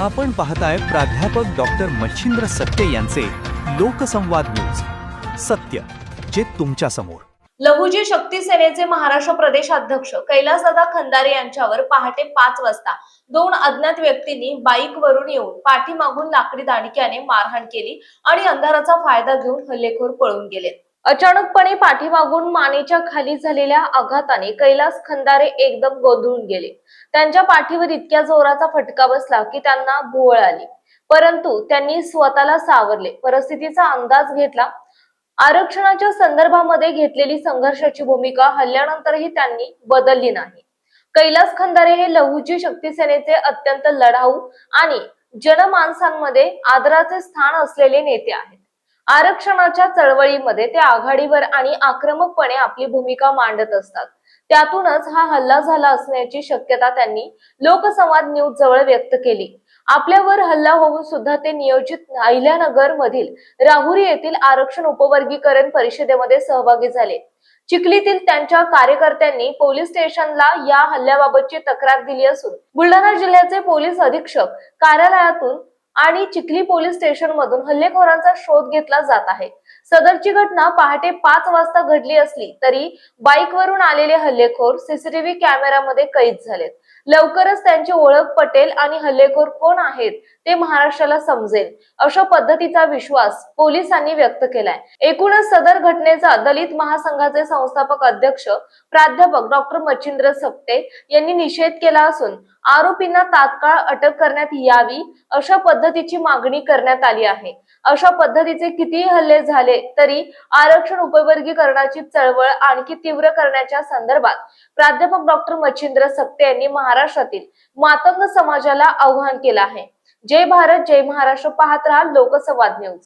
आपण पाहताय प्राध्यापक डॉक्टर मच्छिंद्र सक्ते यांचे लोकसंवाद न्यूज. सत्य जे तुमच्या समोर. लहुजी शक्ती सेनेचे महाराष्ट्र प्रदेश अध्यक्ष कैलासदादा खंदारे यांच्यावर पहाटे 5 वाजता 2 अज्ञात व्यक्तींनी बाईकवरून येऊन पाठीमागून लाकडी दांडक्याने मारहाण केली आणि अंधाराचा फायदा घेऊन हल्लेखोर पळून गेले. अचानकपणे पाठीमागून मानेच्या खाली झालेल्या आघाताने कैलास खंदारे एकदम गोंधळून गेले. त्यांच्या पाठीवर इतक्या जोराचा फटका बसला की त्यांना भोवळ आली, परंतु त्यांनी स्वतःला सावरले. परिस्थितीचा अंदाज घेतला. आरक्षणाच्या संदर्भामध्ये घेतलेली संघर्षाची भूमिका हल्ल्यानंतरही त्यांनी बदलली नाही. कैलास खंदारे हे लहुजी शक्ती सेनेचे अत्यंत लढाऊ आणि जनमानसांमध्ये आदराचे स्थान असलेले नेते आहेत. आरक्षणाच्या चळवळीमध्ये ते आघाडीवर आणि आक्रमकपणे आपली भूमिका मांडत असतात. त्यातूनच हा हल्ला झाला असण्याची शक्यता त्यांनी लोकसंवाद न्यूज जवळ व्यक्त केली. आपल्यावर हल्ला होऊन सुद्धा ते नियोजित अहिल्यानगर मधील राहुरी येथील आरक्षण उपवर्गीकरण परिषदेमध्ये सहभागी झाले. चिखलीतील त्यांच्या कार्यकर्त्यांनी पोलीस स्टेशनला या हल्ल्याबाबतची तक्रार दिली असून बुलढाणा जिल्ह्याचे पोलीस अधीक्षक कार्यालयातून आणि चिखली पोलीस स्टेशन मधून हल्लेखोरांचा शोध घेतला जात आहे. सदरची घटना पहाटे 5 वाजता घडली असली तरी बाईकवरून आलेले हल्लेखोर सीसीटीव्ही कॅमेऱ्यामध्ये कैद झालेत. लवकरच त्यांची ओळख पटेल आणि हल्लेखोर कोण आहेत ते महाराष्ट्राला समजेल, अशा पद्धतीचा विश्वास पोलिसांनी व्यक्त केलाय. एकूणच सदर घटनेचा दलित महासंघाचे संस्थापक अध्यक्ष प्राध्यापक डॉक्टर मच्छिंद्र सक्ते यांनी निषेध केला असून आरोपींना तात्काळ अटक करण्यात यावी अशा पद्धतीची मागणी करण्यात आली आहे. अशा पद्धतीचे कितीही हल्ले झाले तरी आरक्षण उपवर्गीकरणाची चळवळ आणखी तीव्र करण्याच्या संदर्भात प्राध्यापक डॉक्टर मच्छिंद्र सक्ते यांनी महाराष्ट्रातील मातंग समाजाला आवाहन केलं आहे. जय भारत, जय महाराष्ट्र. पाहत रहा लोकसंवाद न्यूज.